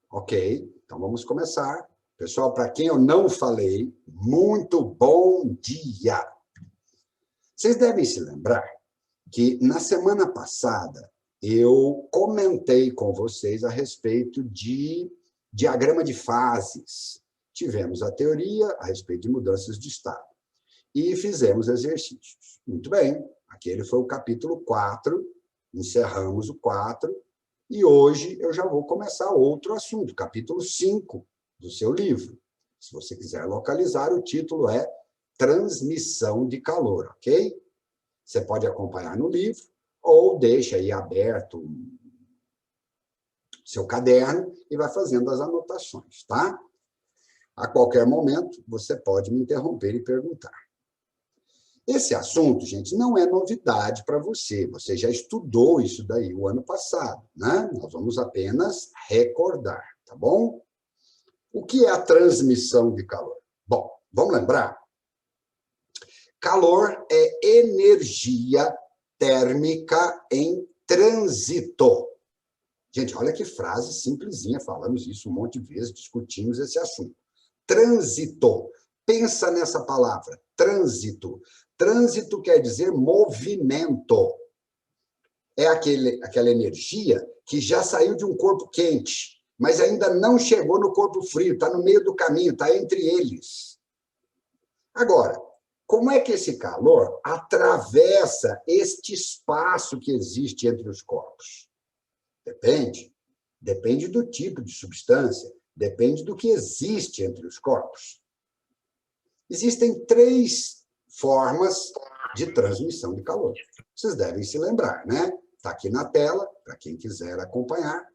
Ok, então vamos começar. Pessoal, para quem eu não falei, muito bom dia! Vocês devem se lembrar que na semana passada eu comentei com vocês a respeito de diagrama de fases. Tivemos a teoria a respeito de mudanças de estado e fizemos exercícios. Muito bem, aquele foi o capítulo 4, encerramos o 4, e hoje eu já vou começar outro assunto, capítulo 5 do seu livro. Se você quiser localizar, o título é Transmissão de Calor, ok? Você pode acompanhar no livro ou deixa aí aberto seu caderno e vai fazendo as anotações, tá? A qualquer momento, você pode me interromper e perguntar. Esse assunto, gente, não é novidade para você. Você já estudou isso daí o ano passado, né? Nós vamos apenas recordar, tá bom? O que é a transmissão de calor? Bom, vamos lembrar? Calor é energia térmica em trânsito. Gente, olha que frase simplesinha, falamos isso um monte de vezes, discutimos esse assunto. Trânsito. Pensa nessa palavra, trânsito. Trânsito quer dizer movimento. É aquela energia que já saiu de um corpo quente, mas ainda não chegou no corpo frio, está no meio do caminho, está entre eles. Agora, como é que esse calor atravessa este espaço que existe entre os corpos? Depende. Depende do tipo de substância, depende do que existe entre os corpos. Existem 3 formas de transmissão de calor. Vocês devem se lembrar, né? Está aqui na tela, para quem quiser acompanhar.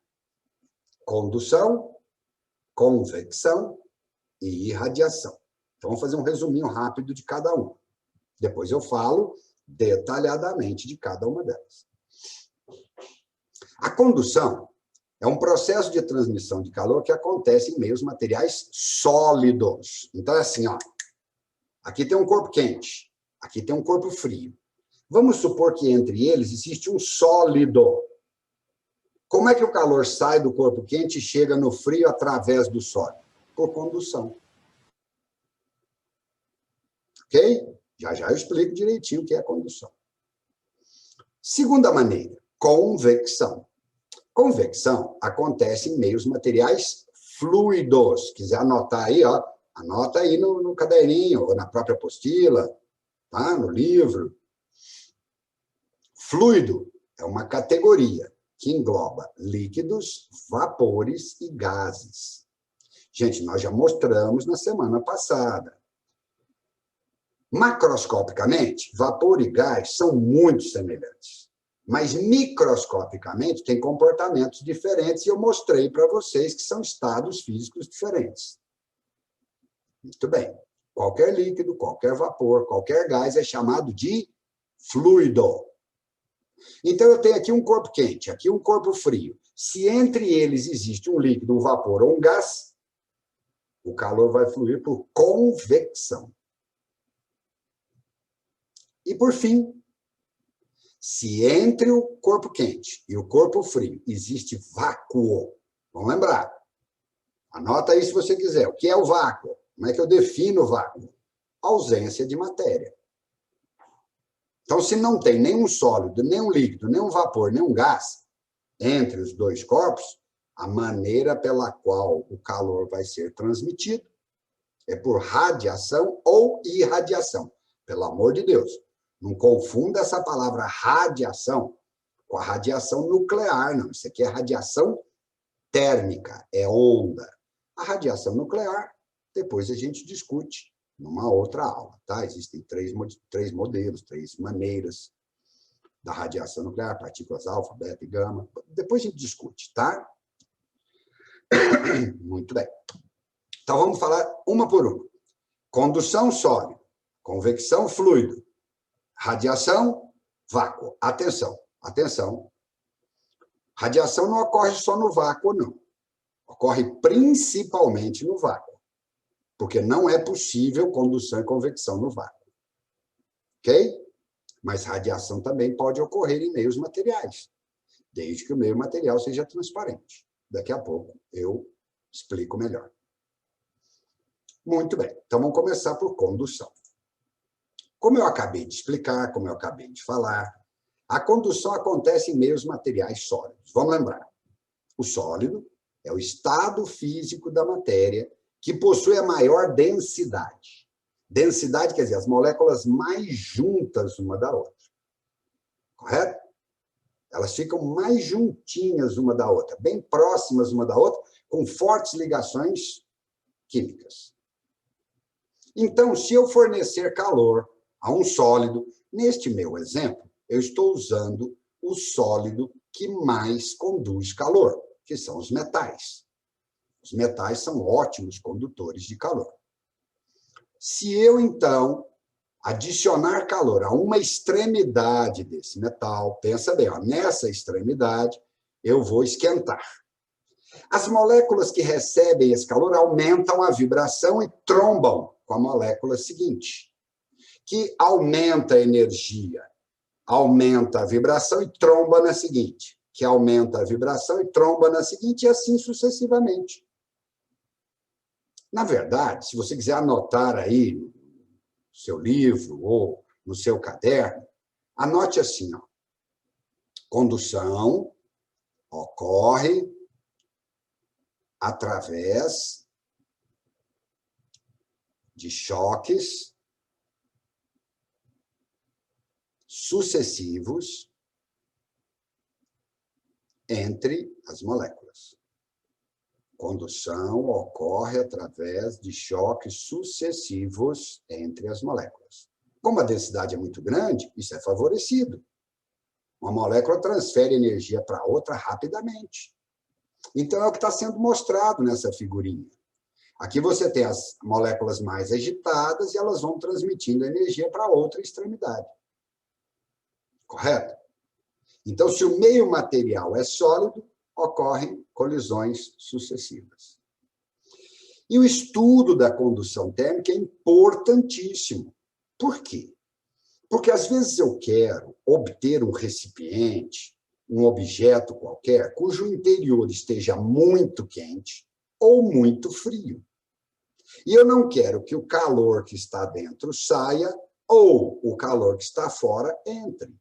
Condução, convecção e irradiação. Então, vamos fazer um resuminho rápido de cada um. Depois eu falo detalhadamente de cada uma delas. A condução é um processo de transmissão de calor que acontece em meios materiais sólidos. Então, é assim, ó. Aqui tem um corpo quente, aqui tem um corpo frio. Vamos supor que entre eles existe um sólido. Como é que o calor sai do corpo quente e chega no frio através do sólido? Por condução. Ok? Já eu explico direitinho o que é condução. Segunda maneira, convecção. Convecção acontece em meios materiais fluidos. Se quiser anotar aí, ó, anota aí no caderninho, ou na própria apostila, tá? No livro. Fluido é uma categoria que engloba líquidos, vapores e gases. Gente, nós já mostramos na semana passada. Macroscopicamente, vapor e gás são muito semelhantes. Mas microscopicamente têm comportamentos diferentes e eu mostrei para vocês que são estados físicos diferentes. Muito bem. Qualquer líquido, qualquer vapor, qualquer gás é chamado de fluido. Então, eu tenho aqui um corpo quente, aqui um corpo frio. Se entre eles existe um líquido, um vapor ou um gás, o calor vai fluir por convecção. E, por fim, se entre o corpo quente e o corpo frio existe vácuo, vamos lembrar, anota aí se você quiser, o que é o vácuo? Como é que eu defino o vácuo? Ausência de matéria. Então, se não tem nenhum sólido, nenhum líquido, nenhum vapor, nenhum gás entre os 2 corpos, a maneira pela qual o calor vai ser transmitido é por radiação ou irradiação. Pelo amor de Deus, não confunda essa palavra radiação com a radiação nuclear, não. Isso aqui é radiação térmica, é onda. A radiação nuclear, depois a gente discute numa outra aula, tá? Existem 3 modelos, 3 maneiras da radiação nuclear, partículas alfa, beta e gama. Depois a gente discute, tá? Muito bem. Então, vamos falar uma por uma. Condução sólido, convecção fluido, radiação, vácuo. Atenção, atenção. Radiação não ocorre só no vácuo, não. Ocorre principalmente no vácuo, porque não é possível condução e convecção no vácuo. Ok? Mas radiação também pode ocorrer em meios materiais, desde que o meio material seja transparente. Daqui a pouco eu Explico melhor. Muito bem, então vamos começar por condução. Como eu acabei de explicar, como eu acabei de falar, a condução acontece em meios materiais sólidos. Vamos lembrar, o sólido é o estado físico da matéria que possui a maior densidade. Densidade quer dizer as moléculas mais juntas uma da outra. Correto? Elas ficam mais juntinhas uma da outra, bem próximas uma da outra, com fortes ligações químicas. Então, se eu fornecer calor a um sólido, neste meu exemplo, eu estou usando o sólido que mais conduz calor, que são os metais. Os metais são ótimos condutores de calor. Se eu, então, adicionar calor a uma extremidade desse metal, pensa bem, ó, nessa extremidade eu vou esquentar. As moléculas que recebem esse calor aumentam a vibração e trombam com a molécula seguinte, que aumenta a energia, aumenta a vibração e tromba na seguinte, que aumenta a vibração e tromba na seguinte, e assim sucessivamente. Na verdade, se você quiser anotar aí no seu livro ou no seu caderno, anote assim, ó, condução ocorre através de choques sucessivos entre as moléculas. Condução ocorre através de choques sucessivos entre as moléculas. Como a densidade é muito grande, isso é favorecido. Uma molécula transfere energia para outra rapidamente. Então, é o que está sendo mostrado nessa figurinha. Aqui você tem as moléculas mais agitadas e elas vão transmitindo energia para outra extremidade. Correto? Então, se o meio material é sólido, ocorrem colisões sucessivas. E o estudo da condução térmica é importantíssimo. Por quê? Porque, às vezes, eu quero obter um recipiente, um objeto qualquer, cujo interior esteja muito quente ou muito frio. E eu não quero que o calor que está dentro saia ou o calor que está fora entre.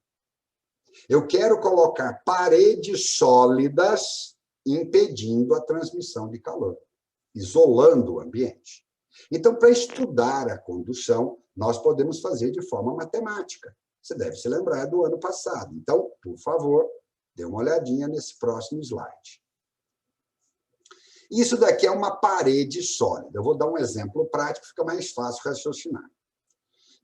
Eu quero colocar paredes sólidas impedindo a transmissão de calor, isolando o ambiente. Então, para estudar a condução, nós podemos fazer de forma matemática. Você deve se lembrar do ano passado. Então, por favor, dê uma olhadinha nesse próximo slide. Isso daqui é uma parede sólida. Eu vou dar um exemplo prático, fica mais fácil raciocinar.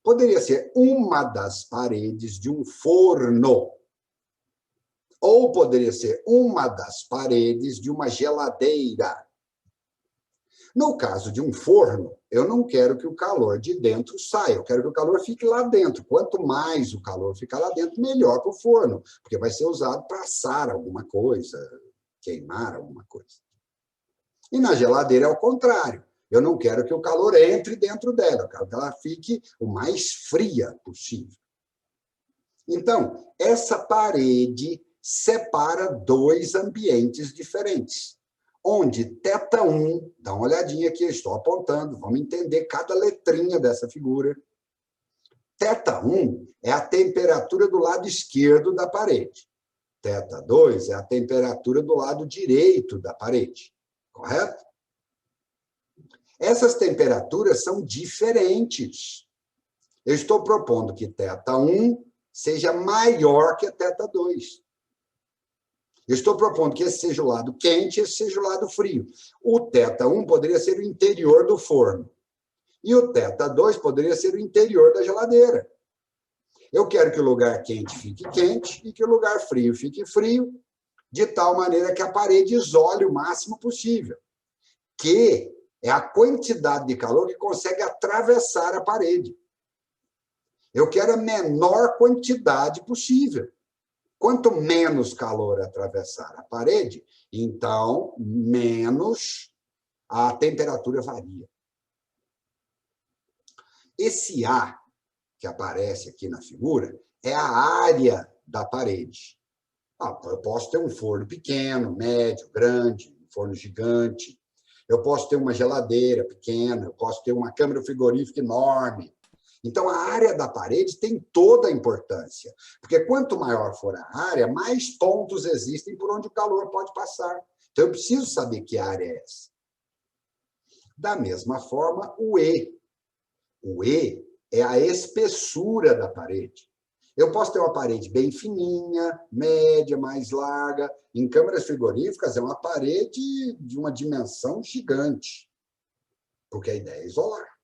Poderia ser uma das paredes de um forno, ou poderia ser uma das paredes de uma geladeira. No caso de um forno, eu não quero que o calor de dentro saia, eu quero que o calor fique lá dentro. Quanto mais o calor ficar lá dentro, melhor para o forno, porque vai ser usado para assar alguma coisa, queimar alguma coisa. E na geladeira é o contrário. Eu não quero que o calor entre dentro dela, eu quero que ela fique o mais fria possível. Então, essa parede separa dois ambientes diferentes, onde θ1, dá uma olhadinha aqui, eu estou apontando, vamos entender cada letrinha dessa figura. θ1 é a temperatura do lado esquerdo da parede. θ2 é a temperatura do lado direito da parede. Correto? Essas temperaturas são diferentes. Eu estou propondo que θ1 seja maior que θ2. Eu estou propondo que esse seja o lado quente e esse seja o lado frio. O θ1 poderia ser o interior do forno. E o θ2 poderia ser o interior da geladeira. Eu quero que o lugar quente fique quente e que o lugar frio fique frio, de tal maneira que a parede isole o máximo possível, que é a quantidade de calor que consegue atravessar a parede. Eu quero a menor quantidade possível. Quanto menos calor atravessar a parede, então menos a temperatura varia. Esse A que aparece aqui na figura é a área da parede. Eu posso ter um forno pequeno, médio, grande, um forno gigante. eu posso ter uma geladeira pequena, eu posso ter uma câmara frigorífica enorme. Então, a área da parede tem toda a importância, porque quanto maior for a área, mais pontos existem por onde o calor pode passar. Então, eu preciso saber que área é essa. Da mesma forma, o E. O E é a espessura da parede. Eu posso ter uma parede bem fininha, média, mais larga. Em câmaras frigoríficas, é uma parede de uma dimensão gigante, porque a ideia é isolar.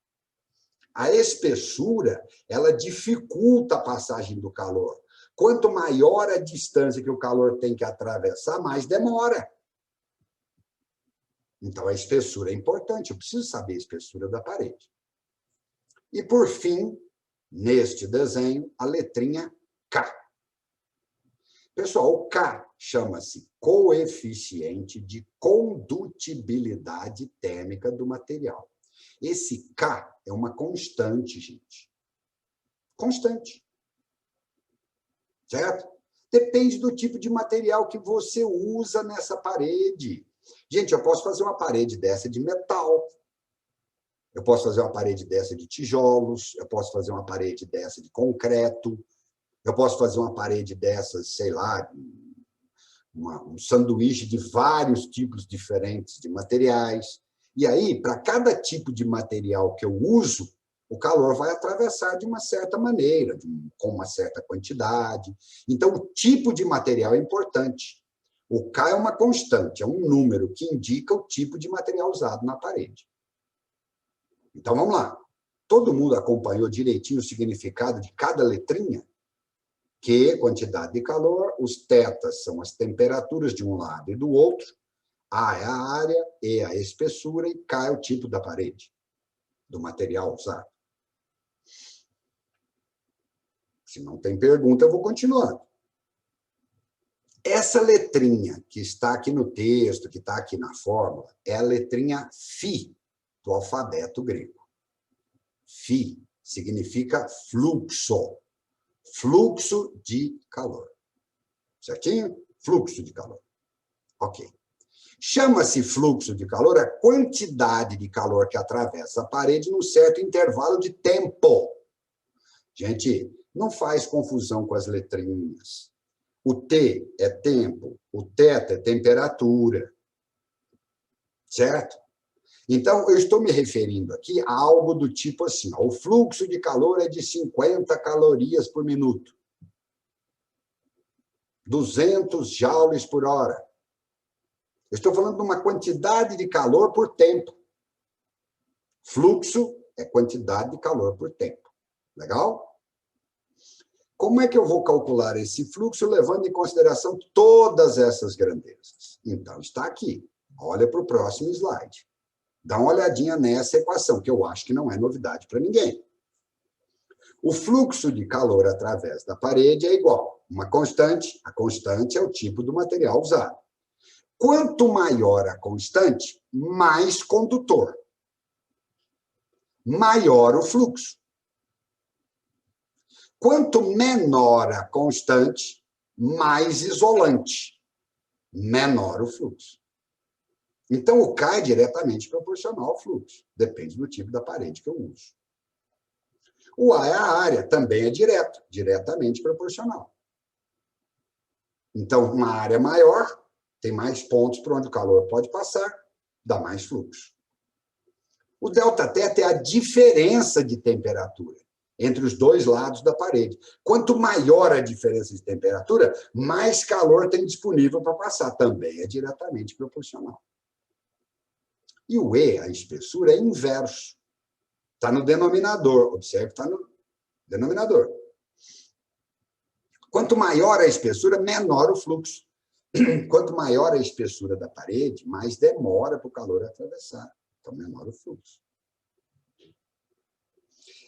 A espessura, ela dificulta a passagem do calor. Quanto maior a distância que o calor tem que atravessar, mais demora. Então, a espessura é importante, eu preciso saber a espessura da parede. E, por fim, neste desenho, a letrinha K. Pessoal, o K chama-se coeficiente de condutibilidade térmica do material. Esse K é uma constante, gente. Constante. Certo? Depende do tipo de material que você usa nessa parede. Gente, eu posso fazer uma parede dessa de metal. Eu posso fazer uma parede dessa de tijolos. Eu posso fazer uma parede dessa de concreto. Eu posso fazer uma parede dessas, sei lá, um sanduíche de vários tipos diferentes de materiais. E aí, para cada tipo de material que eu uso, o calor vai atravessar de uma certa maneira, com uma certa quantidade. Então, o tipo de material é importante. O K é uma constante, é um número que indica o tipo de material usado na parede. Então, vamos lá. Todo mundo acompanhou direitinho o significado de cada letrinha? Q, quantidade de calor, os tetas são as temperaturas de um lado e do outro, A é a área, E é a espessura e K é o tipo da parede, do material usado. Se não tem pergunta, eu vou continuando. Essa letrinha que está aqui no texto, que está aqui na fórmula, é a letrinha Φ do alfabeto grego. Φ significa fluxo. Fluxo de calor. Certinho? Fluxo de calor. Ok. Chama-se fluxo de calor a quantidade de calor que atravessa a parede num certo intervalo de tempo. Gente, não faz confusão com as letrinhas. O T é tempo, o θ é temperatura. Certo? Então, eu estou me referindo aqui a algo do tipo assim, ó, o fluxo de calor é de 50 calorias por minuto. 200 joules por hora. Eu estou falando de uma quantidade de calor por tempo. Fluxo é quantidade de calor por tempo. Legal? Como é que eu vou calcular esse fluxo levando em consideração todas essas grandezas? Então, está aqui. Olha para o próximo slide. Dá uma olhadinha nessa equação, que eu acho que não é novidade para ninguém. O fluxo de calor através da parede é igual a uma constante. A constante é o tipo do material usado. Quanto maior a constante, mais condutor. Maior o fluxo. Quanto menor a constante, mais isolante. Menor o fluxo. Então, o K é diretamente proporcional ao fluxo. Depende do tipo da parede que eu uso. O A é a área, também é diretamente proporcional. Então, uma área maior tem mais pontos por onde o calor pode passar, dá mais fluxo. O ΔT é a diferença de temperatura entre os dois lados da parede. Quanto maior a diferença de temperatura, mais calor tem disponível para passar. Também é diretamente proporcional. E o E, a espessura, é inverso. Está no denominador. Observe que está no denominador. Quanto maior a espessura, menor o fluxo. Quanto maior a espessura da parede, mais demora para o calor atravessar. Então, menor o fluxo.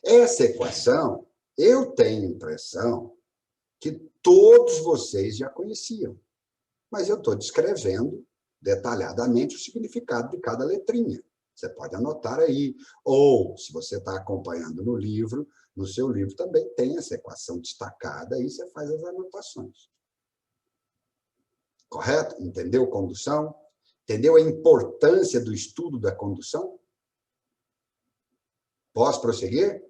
Essa equação, eu tenho a impressão que todos vocês já conheciam. Mas eu estou descrevendo detalhadamente o significado de cada letrinha. Você pode anotar aí. Ou, se você está acompanhando no livro, no seu livro também tem essa equação destacada, aí você faz as anotações. Correto? Entendeu condução? Entendeu a importância do estudo da condução? Posso prosseguir?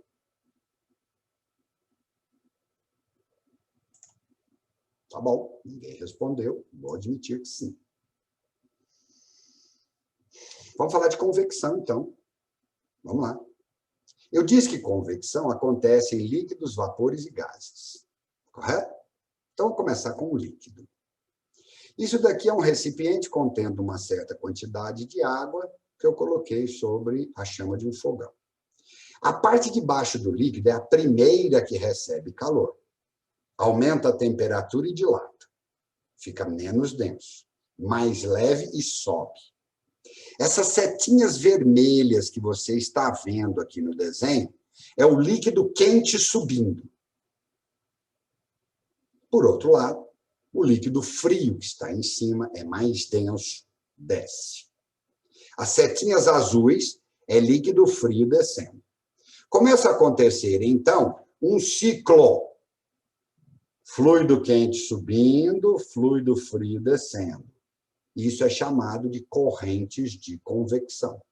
Tá bom, ninguém respondeu, vou admitir que sim. Vamos falar de convecção, então. Vamos lá. Eu disse que convecção acontece em líquidos, vapores e gases. Correto? Então, vamos começar com o líquido. Isso daqui é um recipiente contendo uma certa quantidade de água que eu coloquei sobre a chama de um fogão. A parte de baixo do líquido é a primeira que recebe calor. Aumenta a temperatura e dilata. Fica menos denso, mais leve e sobe. Essas setinhas vermelhas que você está vendo aqui no desenho é o líquido quente subindo. Por outro lado, o líquido frio que está em cima é mais denso, desce. As setinhas azuis é líquido frio descendo. Começa a acontecer, então, um ciclo. Fluido quente subindo, fluido frio descendo. Isso é chamado de correntes de convecção.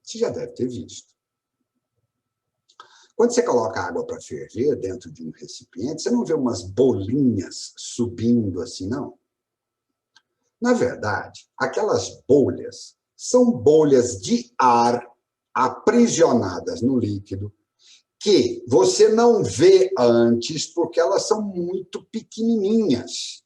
Você já deve ter visto. Quando você coloca água para ferver dentro de um recipiente, você não vê umas bolinhas subindo assim, não? Na verdade, aquelas bolhas são bolhas de ar aprisionadas no líquido que você não vê antes porque elas são muito pequenininhas.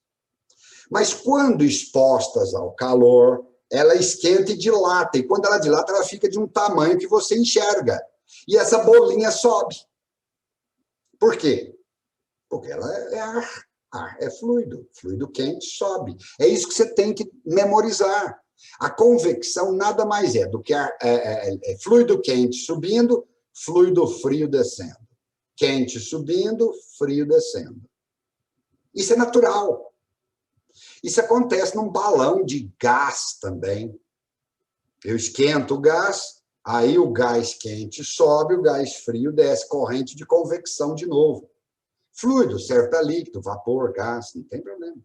Mas quando expostas ao calor, ela esquenta e dilata. E quando ela dilata, ela fica de um tamanho que você enxerga. E essa bolinha sobe. Por quê? Porque ela é ar. Ar é fluido. Fluido quente sobe. É isso que você tem que memorizar. A convecção nada mais é do que fluido quente subindo, fluido frio descendo. Quente subindo, frio descendo. Isso é natural. Isso acontece num balão de gás também. Eu esquento o gás, aí o gás quente sobe, o gás frio desce, corrente de convecção de novo. Fluido serve para líquido, vapor, gás, não tem problema.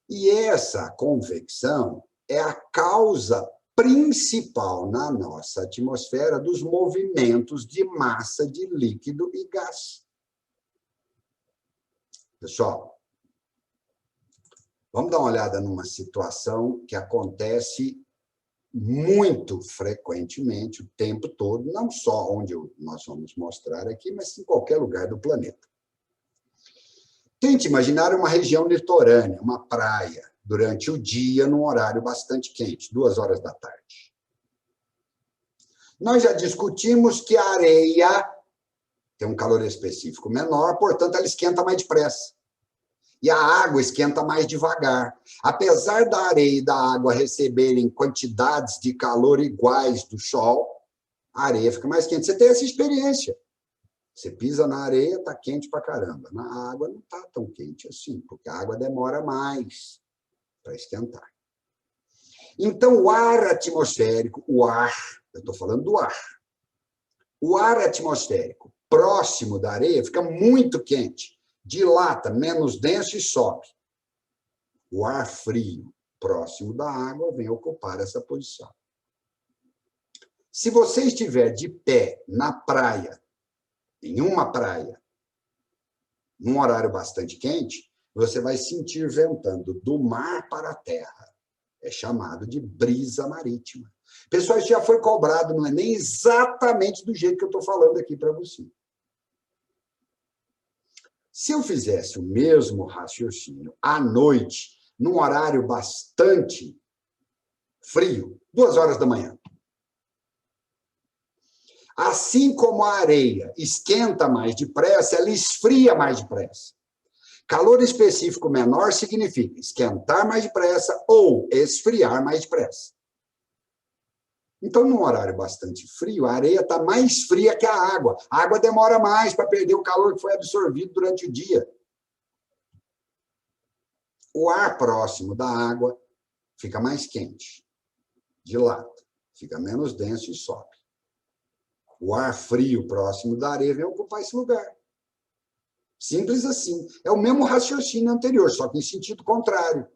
E essa convecção é a causa principal na nossa atmosfera dos movimentos de massa de líquido e gás. Pessoal, vamos dar uma olhada numa situação que acontece muito frequentemente, o tempo todo, não só onde nós vamos mostrar aqui, mas em qualquer lugar do planeta. Tente imaginar uma região litorânea, uma praia, durante o dia, num horário bastante quente, 2 horas da tarde. Nós já discutimos que a areia tem um calor específico menor, portanto, ela esquenta mais depressa. E a água esquenta mais devagar. Apesar da areia e da água receberem quantidades de calor iguais do sol, a areia fica mais quente. Você tem essa experiência. Você pisa na areia, está quente pra caramba. Na água não está tão quente assim, porque a água demora mais para esquentar. Então, o ar atmosférico, eu estou falando do ar. O ar atmosférico próximo da areia fica muito quente, dilata, menos denso e sobe. O ar frio próximo da água vem ocupar essa posição. Se você estiver de pé na praia, em uma praia, num horário bastante quente, você vai sentir ventando do mar para a terra. É chamado de brisa marítima. Pessoal, isso já foi cobrado, não é nem exatamente do jeito que eu estou falando aqui para você. Se eu fizesse o mesmo raciocínio à noite, num horário bastante frio, 2 horas da manhã, assim como a areia esquenta mais depressa, ela esfria mais depressa. Calor específico menor significa esquentar mais depressa ou esfriar mais depressa. Então, num horário bastante frio, a areia está mais fria que a água. A água demora mais para perder o calor que foi absorvido durante o dia. O ar próximo da água fica mais quente, dilata, fica menos denso e sobe. O ar frio próximo da areia vem ocupar esse lugar. Simples assim. É o mesmo raciocínio anterior, só que em sentido contrário.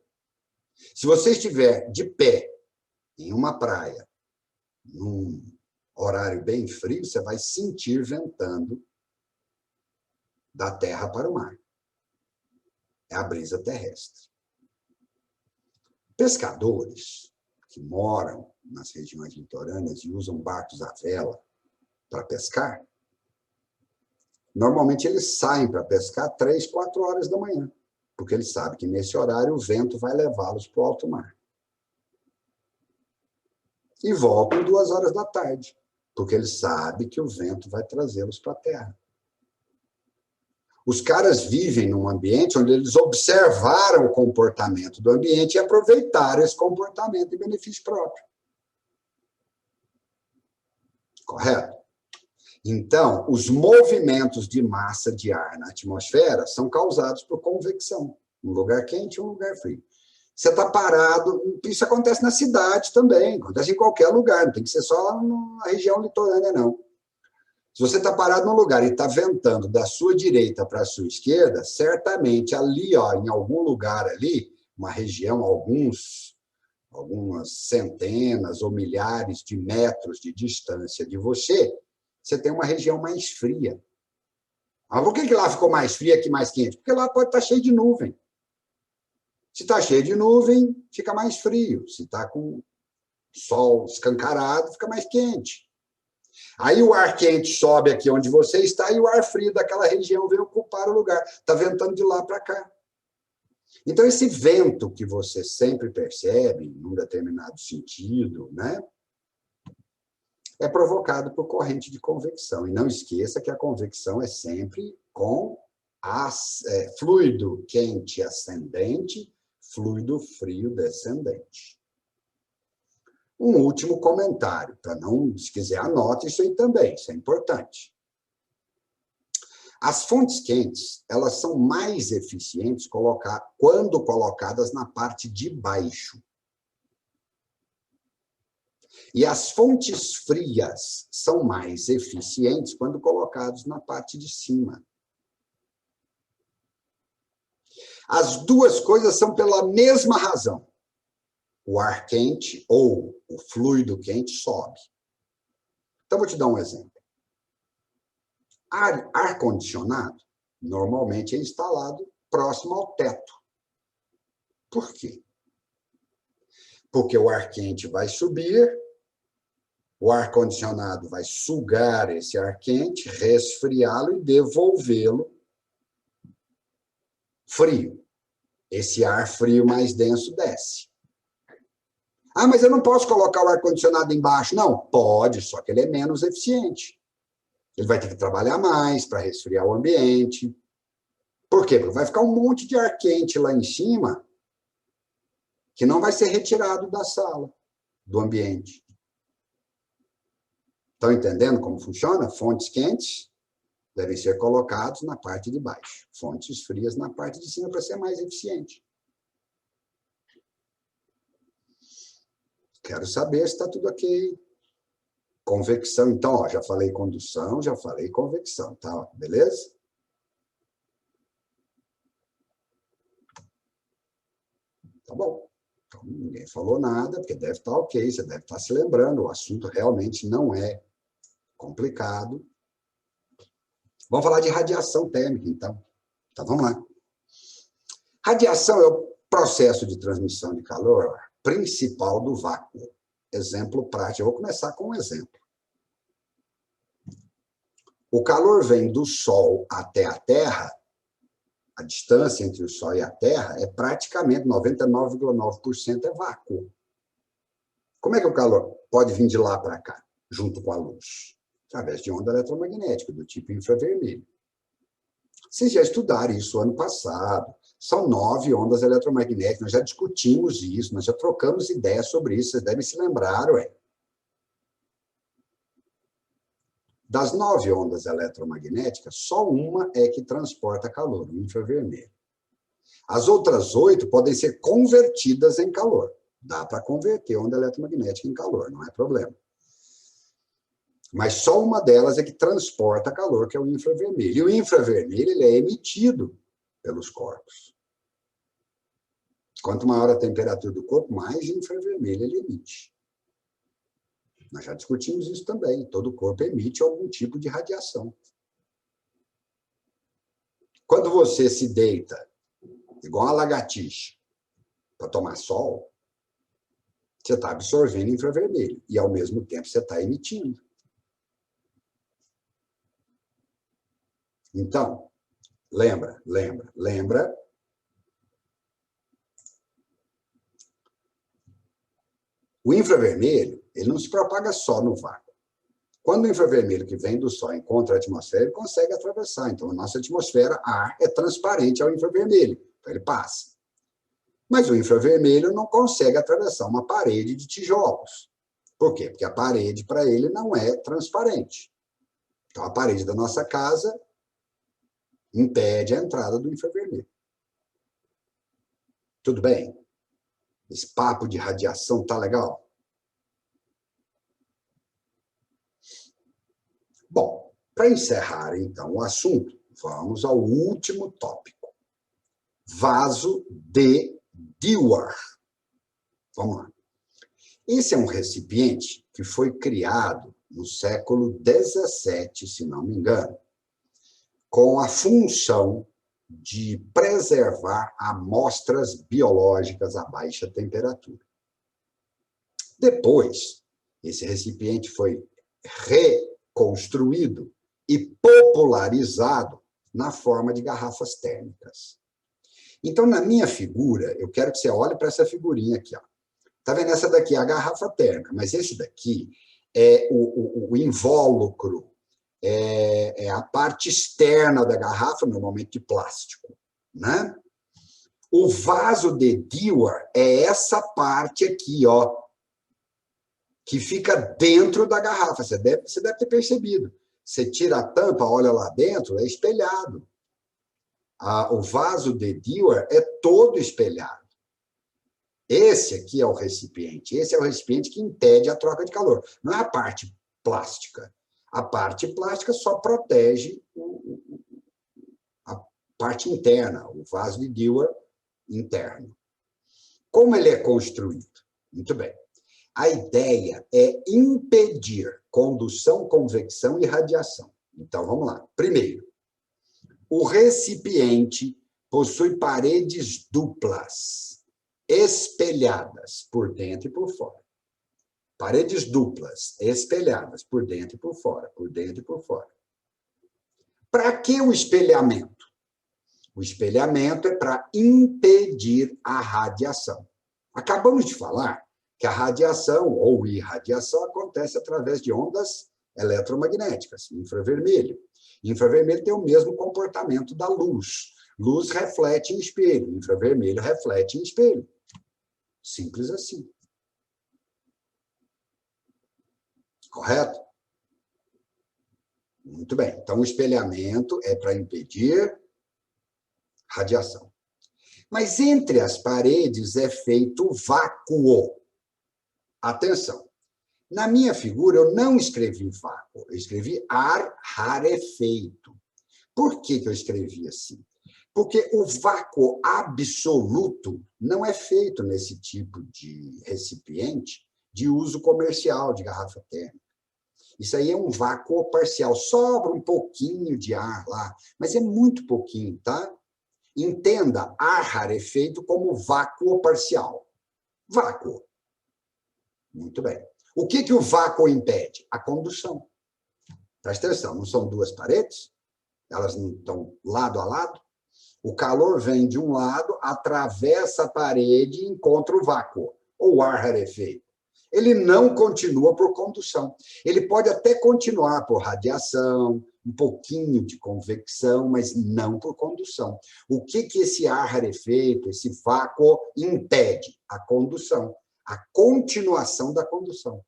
Se você estiver de pé em uma praia, num horário bem frio, você vai sentir ventando da terra para o mar. É a brisa terrestre. Pescadores que moram nas regiões litorâneas e usam barcos à vela para pescar, normalmente eles saem para pescar 3, 4 horas da manhã, porque eles sabem que nesse horário o vento vai levá-los para o alto mar. E voltam 2 horas da tarde, porque eles sabem que o vento vai trazê-los para a terra. Os caras vivem num ambiente onde eles observaram o comportamento do ambiente e aproveitaram esse comportamento em benefício próprio. Correto? Então, os movimentos de massa de ar na atmosfera são causados por convecção. Um lugar quente e um lugar frio. Você está parado, isso acontece na cidade também, acontece em qualquer lugar, não tem que ser só na região litorânea, não. Se você está parado num lugar e está ventando da sua direita para a sua esquerda, certamente ali, ó, em algum lugar ali, uma região, algumas centenas ou milhares de metros de distância de você, você tem uma região mais fria. Mas por que lá ficou mais fria aqui mais quente? Porque lá pode estar cheio de nuvem. Se está cheio de nuvem, fica mais frio. Se está com sol escancarado, fica mais quente. Aí o ar quente sobe aqui onde você está e o ar frio daquela região vem ocupar o lugar. Está ventando de lá para cá. Então, esse vento que você sempre percebe, num determinado sentido, né, é provocado por corrente de convecção. E não esqueça que a convecção é sempre com fluido quente ascendente, fluido frio descendente. Um último comentário, para não, se quiser, anote isso aí também, isso é importante. As fontes quentes, elas são mais eficientes quando colocadas na parte de baixo. E as fontes frias são mais eficientes quando colocadas na parte de cima. As duas coisas são pela mesma razão. O ar quente ou o fluido quente sobe. Então, vou te dar um exemplo. Ar-condicionado, normalmente é instalado próximo ao teto. Por quê? Porque o ar quente vai subir, o ar-condicionado vai sugar esse ar quente, resfriá-lo e devolvê-lo frio. Esse ar frio mais denso desce. Ah, mas eu não posso colocar o ar-condicionado embaixo. Não, pode, só que ele é menos eficiente. Ele vai ter que trabalhar mais para resfriar o ambiente. Por quê? Porque vai ficar um monte de ar quente lá em cima que não vai ser retirado da sala, do ambiente. Estão entendendo como funciona? Fontes quentes devem ser colocados na parte de baixo. Fontes frias na parte de cima para ser mais eficiente. Quero saber se está tudo ok. Convecção, então, ó, já falei condução, já falei convecção, tá? Beleza? Tá bom. Então, ninguém falou nada, porque deve estar ok, você deve estar se lembrando, o assunto realmente não é complicado. Vamos falar de radiação térmica, então. Então, vamos lá. Radiação é o processo de transmissão de calor principal do vácuo. Exemplo prático. Eu vou começar com um exemplo. O calor vem do Sol até a Terra, a distância entre o Sol e a Terra é praticamente 99,9% é vácuo. Como é que o calor pode vir de lá para cá, junto com a luz? Através de onda eletromagnética, do tipo infravermelho. Vocês já estudaram isso ano passado. São 9 ondas eletromagnéticas, nós já discutimos isso, nós já trocamos ideias sobre isso, vocês devem se lembrar, ué. Das 9 ondas eletromagnéticas, só uma é que transporta calor, o infravermelho. As outras 8 podem ser convertidas em calor. Dá para converter onda eletromagnética em calor, não é problema. Mas só uma delas é que transporta calor, que é o infravermelho. E o infravermelho ele é emitido pelos corpos. Quanto maior a temperatura do corpo, mais infravermelho ele emite. Nós já discutimos isso também. Todo corpo emite algum tipo de radiação. Quando você se deita, igual uma lagartixa, para tomar sol, você está absorvendo infravermelho e, ao mesmo tempo, você está emitindo. Então, lembra. O infravermelho, ele não se propaga só no vácuo. Quando o infravermelho que vem do Sol encontra a atmosfera, ele consegue atravessar. Então, a nossa atmosfera, ar, é transparente ao infravermelho. Então, ele passa. Mas o infravermelho não consegue atravessar uma parede de tijolos. Por quê? Porque a parede, para ele, não é transparente. Então, a parede da nossa casa impede a entrada do infravermelho. Tudo bem? Esse papo de radiação tá legal? Bom, para encerrar, então, o assunto, vamos ao último tópico. Vaso de Dewar. Vamos lá. Esse é um recipiente que foi criado no século XVII, se não me engano, com a função de preservar amostras biológicas a baixa temperatura. Depois, esse recipiente foi reconstruído e popularizado na forma de garrafas térmicas. Então, na minha figura, eu quero que você olhe para essa figurinha aqui. Está vendo? Essa daqui é a garrafa térmica, mas esse daqui é o invólucro, é a parte externa da garrafa, normalmente de plástico, né? O vaso de Dewar é essa parte aqui, ó, que fica dentro da garrafa. Você deve ter percebido. Você tira a tampa, olha lá dentro, é espelhado. O vaso de Dewar é todo espelhado. Esse aqui é o recipiente. Esse é o recipiente que impede a troca de calor. Não é a parte plástica. A parte plástica só protege a parte interna, o vaso de Dewar interno. Como ele é construído? Muito bem. A ideia é impedir condução, convecção e radiação. Então, vamos lá. Primeiro, o recipiente possui paredes duplas, espelhadas por dentro e por fora. Paredes duplas, espelhadas por dentro e por fora, por dentro e por fora. Para que o espelhamento? O espelhamento é para impedir a radiação. Acabamos de falar que a radiação ou irradiação acontece através de ondas eletromagnéticas, infravermelho. Infravermelho tem o mesmo comportamento da luz. Luz reflete em espelho, infravermelho reflete em espelho. Simples assim. Correto? Muito bem. Então, o espelhamento é para impedir radiação. Mas entre as paredes é feito vácuo. Atenção. Na minha figura, eu não escrevi vácuo, eu escrevi ar rarefeito. Por que eu escrevi assim? Porque o vácuo absoluto não é feito nesse tipo de recipiente de uso comercial, de garrafa térmica. Isso aí é um vácuo parcial, sobra um pouquinho de ar lá, mas é muito pouquinho, tá? Entenda ar rarefeito como vácuo parcial. Vácuo. Muito bem. O que o vácuo impede? A condução. Presta atenção, não são duas paredes? Elas não estão lado a lado? O calor vem de um lado, atravessa a parede e encontra o vácuo, ou ar rarefeito. Ele não continua por condução. Ele pode até continuar por radiação, um pouquinho de convecção, mas não por condução. O que esse ar rarefeito, esse vácuo, impede? A condução, a continuação da condução.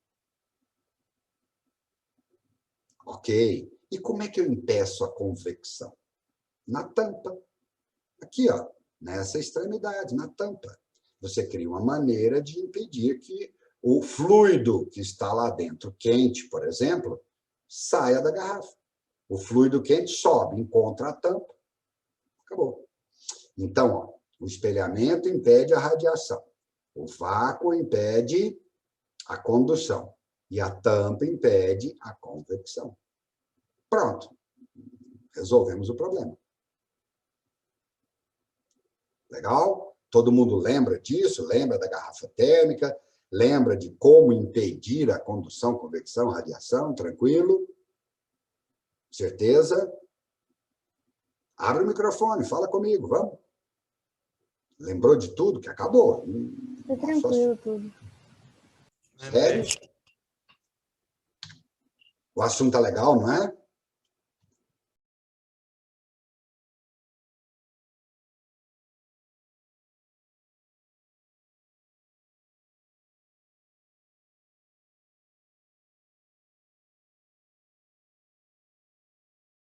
Ok. E como é que eu impeço a convecção? Na tampa. Aqui, ó, nessa extremidade, na tampa. Você cria uma maneira de impedir que o fluido que está lá dentro, quente, por exemplo, saia da garrafa. O fluido quente sobe, encontra a tampa. Acabou. Então, ó, O espelhamento impede a radiação. O vácuo impede a condução. E a tampa impede a convecção. Pronto. Resolvemos o problema. Legal? Todo mundo lembra disso? Lembra da garrafa térmica? Lembra de como impedir a condução, convecção, radiação? Tranquilo? Certeza? Abre o microfone, fala comigo, vamos. Lembrou de tudo que acabou? Tá tranquilo tudo. Sério? O assunto tá legal, não é?